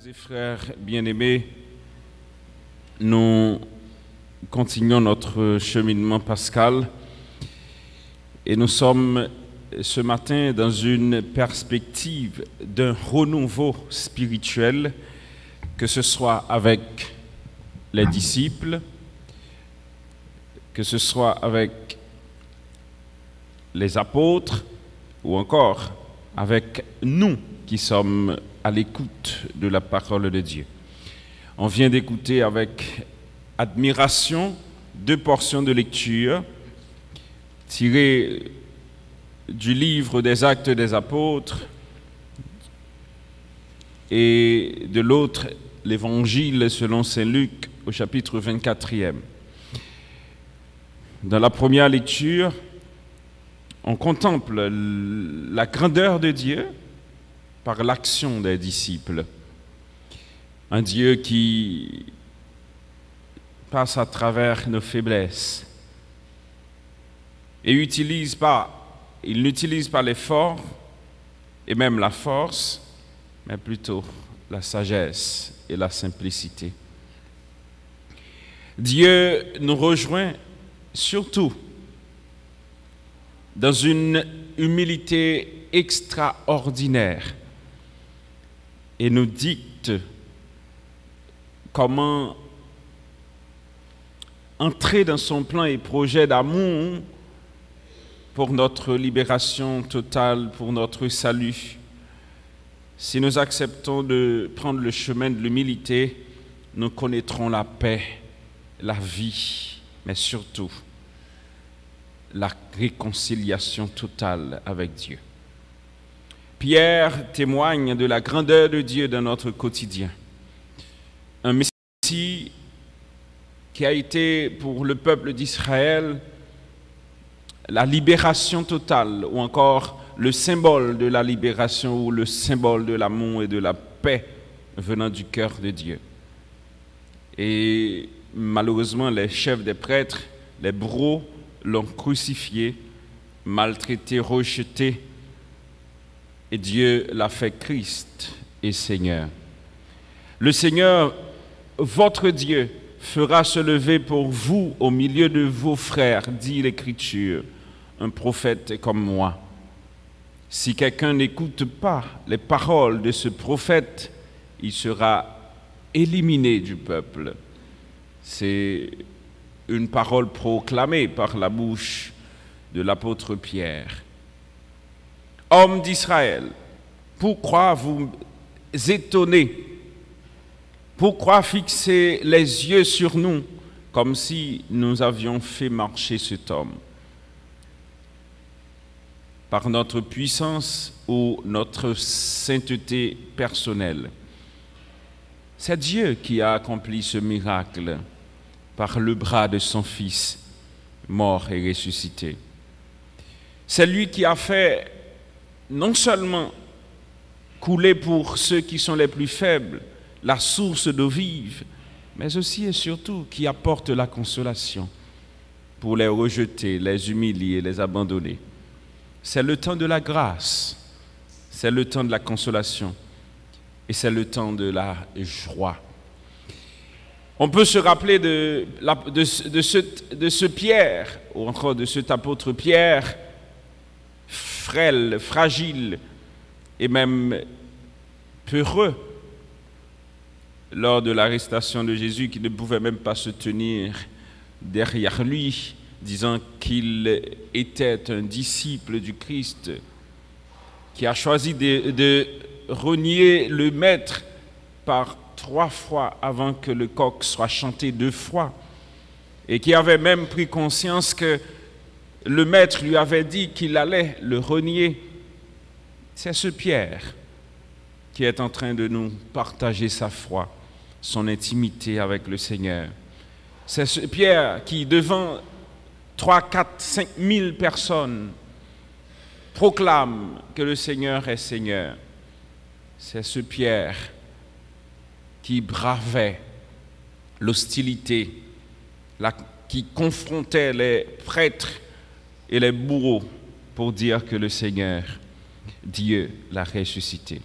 Et frères bien-aimés, nous continuons notre cheminement pascal et nous sommes ce matin dans une perspective d'un renouveau spirituel, que ce soit avec les disciples, que ce soit avec les apôtres ou encore avec nous qui sommes à l'écoute de la parole de Dieu. On vient d'écouter avec admiration 2 portions de lecture tirées du livre des Actes des Apôtres et de l'autre, l'Évangile selon saint Luc au chapitre 24e. Dans la première lecture, on contemple la grandeur de Dieu par l'action des disciples. Un Dieu qui passe à travers nos faiblesses et il n'utilise pas l'effort et même la force, mais plutôt la sagesse et la simplicité. Dieu nous rejoint surtout dans une humilité extraordinaire et nous dicte comment entrer dans son plan et projet d'amour pour notre libération totale, pour notre salut. Si nous acceptons de prendre le chemin de l'humilité, nous connaîtrons la paix, la vie, mais surtout la réconciliation totale avec Dieu. Pierre témoigne de la grandeur de Dieu dans notre quotidien. Un Messie qui a été pour le peuple d'Israël la libération totale, ou encore le symbole de la libération, ou le symbole de l'amour et de la paix venant du cœur de Dieu. Et malheureusement, les chefs des prêtres, les bourreaux, l'ont crucifié, maltraité, rejeté, et Dieu l'a fait Christ et Seigneur. Le Seigneur, votre Dieu, fera se lever pour vous au milieu de vos frères, dit l'Écriture, un prophète comme moi. Si quelqu'un n'écoute pas les paroles de ce prophète, il sera éliminé du peuple. C'est une parole proclamée par la bouche de l'apôtre Pierre. Hommes d'Israël, pourquoi vous étonnez? Pourquoi fixer les yeux sur nous comme si nous avions fait marcher cet homme? Par notre puissance ou notre sainteté personnelle. C'est Dieu qui a accompli ce miracle par le bras de son Fils, mort et ressuscité. C'est lui qui a fait non seulement couler pour ceux qui sont les plus faibles la source d'eau vive, mais aussi et surtout qui apporte la consolation pour les rejeter, les humilier, les abandonner. C'est le temps de la grâce, c'est le temps de la consolation et c'est le temps de la joie. On peut se rappeler de ce Pierre, ou encore de cet apôtre Pierre, frêle, fragile et même peureux, lors de l'arrestation de Jésus, qui ne pouvait même pas se tenir derrière lui, disant qu'il était un disciple du Christ, qui a choisi de renier le Maître par 3 fois avant que le coq soit chanté 2 fois, et qui avait même pris conscience que le Maître lui avait dit qu'il allait le renier. C'est ce Pierre qui est en train de nous partager sa foi, son intimité avec le Seigneur. C'est ce Pierre qui, devant 3, 4, 5 000 personnes, proclame que le Seigneur est Seigneur. C'est ce Pierre qui bravait l'hostilité, qui confrontait les prêtres et les bourreaux pour dire que le Seigneur, Dieu, l'a ressuscité.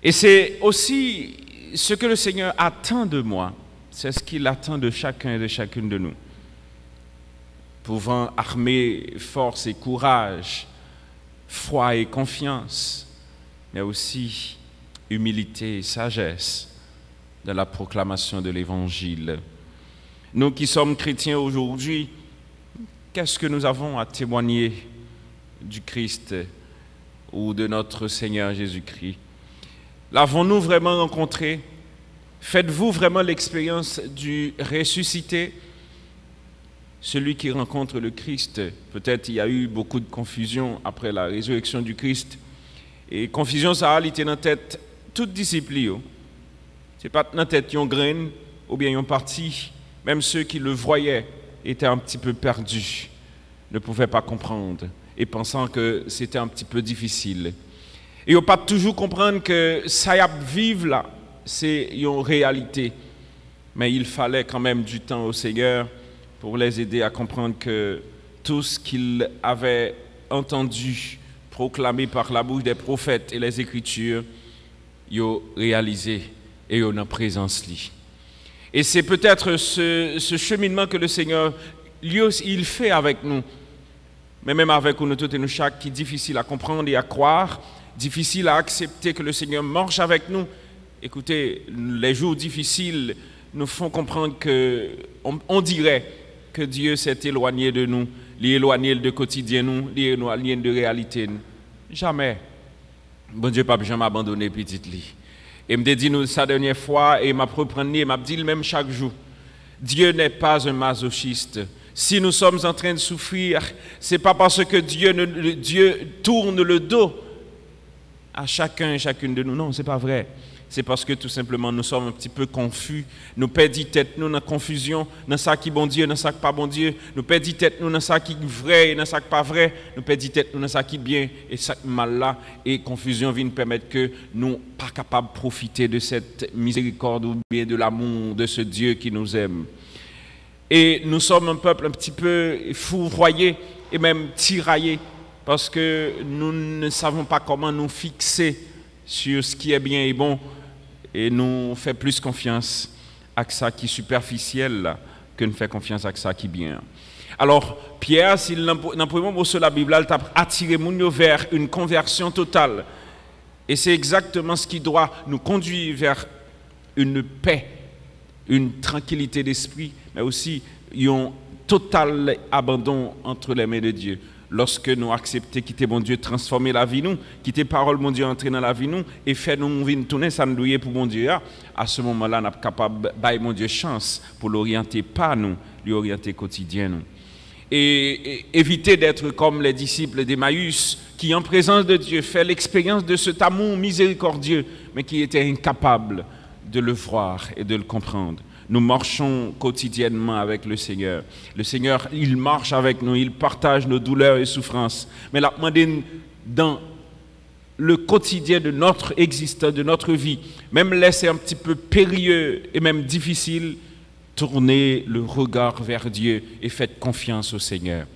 Et c'est aussi ce que le Seigneur attend de moi. C'est ce qu'il attend de chacun et de chacune de nous. Pouvant armer force et courage, foi et confiance, mais aussi humilité et sagesse dans la proclamation de l'Évangile. Nous qui sommes chrétiens aujourd'hui, qu'est-ce que nous avons à témoigner du Christ ou de notre Seigneur Jésus-Christ? L'avons-nous vraiment rencontré? Faites-vous vraiment l'expérience du ressuscité? Celui qui rencontre le Christ, peut-être il y a eu beaucoup de confusion après la résurrection du Christ. Et confusion, ça a été dans la tête toute discipline. Ce n'est pas dans la tête qu'ils ont graine ou bien ils ont parti. Même ceux qui le voyaient étaient un petit peu perdus, ne pouvaient pas comprendre et pensant que c'était un petit peu difficile. Et ils n'ont pas toujours comprendre que ça y a vivre là, c'est une réalité. Mais il fallait quand même du temps au Seigneur pour les aider à comprendre que tout ce qu'ils avaient entendu, proclamé par la bouche des prophètes et les Écritures, ils ont réalisé et ils ont en présence. Et c'est peut-être ce cheminement que le Seigneur, lui aussi, il fait avec nous. Mais même avec nous tous et nous chaque, qui est difficile à comprendre et à croire, difficile à accepter que le Seigneur marche avec nous. Écoutez, les jours difficiles nous font comprendre qu'on dirait que Dieu s'est éloigné de nous, l'éloigné de quotidien nous, l'éloigné de réalité nous. Jamais. Bon Dieu, pas jamais abandonné petite li. Et me dit nous sa dernière fois et m'a reprendre et m'a dit le même chaque jour. Dieu n'est pas un masochiste. Si nous sommes en train de souffrir, c'est pas parce que Dieu tourne le dos à chacun et chacune de nous. Non, c'est pas vrai. C'est parce que tout simplement nous sommes un petit peu confus. Nous perdons tête nous dans la confusion, dans ça qui est bon Dieu, dans ça qui n'est pas bon Dieu. Nous perdons tête nous dans ça qui est vrai et dans ça qui n'est pas vrai. Nous perdons tête nous dans ça qui est bien et ça qui est mal là. Et confusion vient permettre que nous ne soyons pas capables de profiter de cette miséricorde ou bien de l'amour de ce Dieu qui nous aime. Et nous sommes un peuple un petit peu fourvoyé et même tiraillé parce que nous ne savons pas comment nous fixer sur ce qui est bien et bon et nous faisons plus confiance à ça qui est superficiel là, que nous faisons confiance à ça qui est bien. Alors, Pierre, dans le premier mot sur la Bible, il a attiré nous vers une conversion totale. Et c'est exactement ce qui doit nous conduire vers une paix, une tranquillité d'esprit, mais aussi un total abandon entre les mains de Dieu. Lorsque nous acceptons quitter bon Dieu, transformer la vie nous, quitter parole bon Dieu, entrer dans la vie nous, et faire nous venir tourner, ça nous douiller pour bon Dieu, à ce moment-là, nous sommes capables de bailler mon Dieu chance pour l'orienter pas nous, l'orienter quotidien nous. Et éviter d'être comme les disciples d'Emmaüs, qui en présence de Dieu fait l'expérience de cet amour miséricordieux, mais qui étaient incapables de le voir et de le comprendre. Nous marchons quotidiennement avec le Seigneur. Le Seigneur, il marche avec nous, il partage nos douleurs et souffrances. Mais là, dans le quotidien de notre existence, de notre vie, même laisser un petit peu périlleux et même difficile, tournez le regard vers Dieu et faites confiance au Seigneur.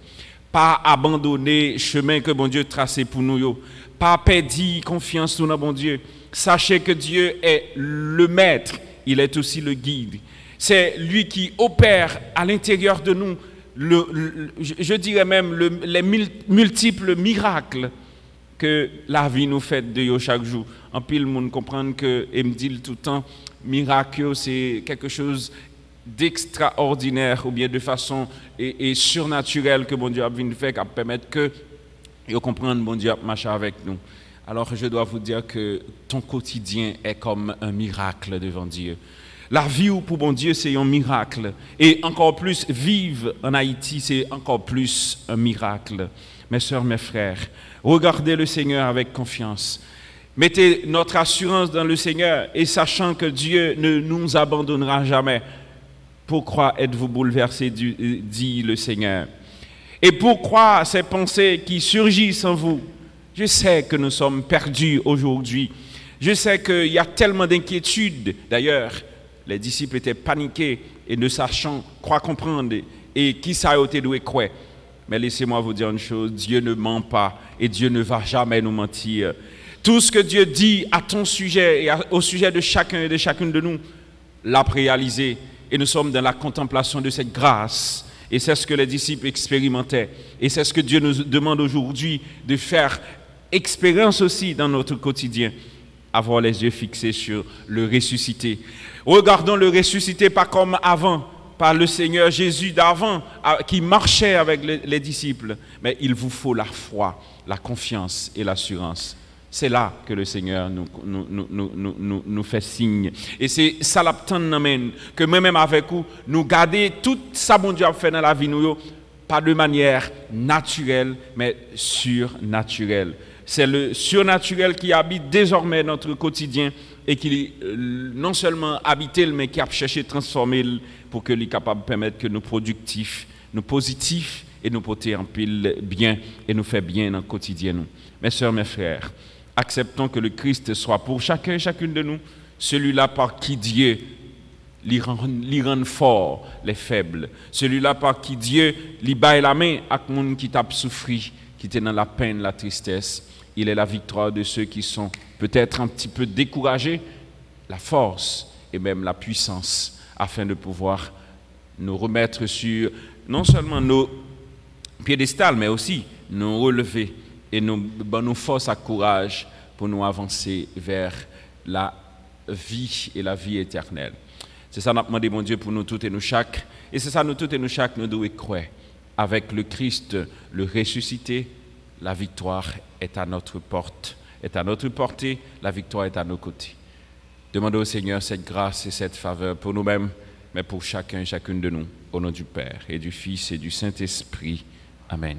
Pas abandonner le chemin que bon Dieu tracé pour nous. Pas perdre confiance dans bon Dieu. Sachez que Dieu est le maître, il est aussi le guide. C'est lui qui opère à l'intérieur de nous, je dirais même les multiples miracles que la vie nous fait de chaque jour. En pile, le monde comprend que, et me dit tout le temps, miracle, c'est quelque chose d'extraordinaire ou bien de façon et surnaturelle que bon Dieu a vu faire, qui permettre que vous compreniez bon Dieu a marché avec nous. Alors je dois vous dire que ton quotidien est comme un miracle devant Dieu. La vie pour bon Dieu, c'est un miracle. Et encore plus, vivre en Haïti, c'est encore plus un miracle. Mes sœurs, mes frères, regardez le Seigneur avec confiance. Mettez notre assurance dans le Seigneur et sachant que Dieu ne nous abandonnera jamais. Pourquoi êtes-vous bouleversés, dit le Seigneur? Et pourquoi ces pensées qui surgissent en vous? Je sais que nous sommes perdus aujourd'hui. Je sais qu'il y a tellement d'inquiétudes. D'ailleurs, les disciples étaient paniqués et ne sachant quoi comprendre et qui ça a été doué quoi. Mais laissez-moi vous dire une chose, Dieu ne ment pas et Dieu ne va jamais nous mentir. Tout ce que Dieu dit à ton sujet et au sujet de chacun et de chacune de nous, l'a réalisé. Et nous sommes dans la contemplation de cette grâce. Et c'est ce que les disciples expérimentaient. Et c'est ce que Dieu nous demande aujourd'hui de faire expérience aussi dans notre quotidien. Avoir les yeux fixés sur le ressuscité. Regardons le ressuscité pas comme avant, par le Seigneur Jésus d'avant, qui marchait avec les disciples. Mais il vous faut la foi, la confiance et l'assurance. C'est là que le Seigneur nous fait signe. Et c'est ça l'abtend que même avec vous, nous garder tout ça bon Dieu a fait dans la vie nous, pas de manière naturelle, mais surnaturelle. C'est le surnaturel qui habite désormais notre quotidien et qui non seulement habite, mais qui a cherché de transformer pour que les capable de permettre que nous productifs, nous positifs et nous porter en pile bien et nous faire bien dans le quotidien. Mes sœurs, mes frères, acceptons que le Christ soit pour chacun et chacune de nous celui-là par qui Dieu lui rend fort les faibles, celui-là par qui Dieu lui baille la main à monde qui t'a souffri, qui était dans la peine, la tristesse. Il est la victoire de ceux qui sont peut-être un petit peu découragés, la force et même la puissance afin de pouvoir nous remettre sur non seulement nos piédestals, mais aussi nous relever et nous force à courage pour nous avancer vers la vie et la vie éternelle. C'est ça nous demandé, mon Dieu, pour nous tous et nous chaque. Et c'est ça nous tous et nous chaque, nous devons croire. Avec le Christ, le ressuscité, la victoire est à notre porte, est à notre portée, la victoire est à nos côtés. Demandons au Seigneur cette grâce et cette faveur pour nous-mêmes, mais pour chacun et chacune de nous, au nom du Père et du Fils et du Saint-Esprit. Amen.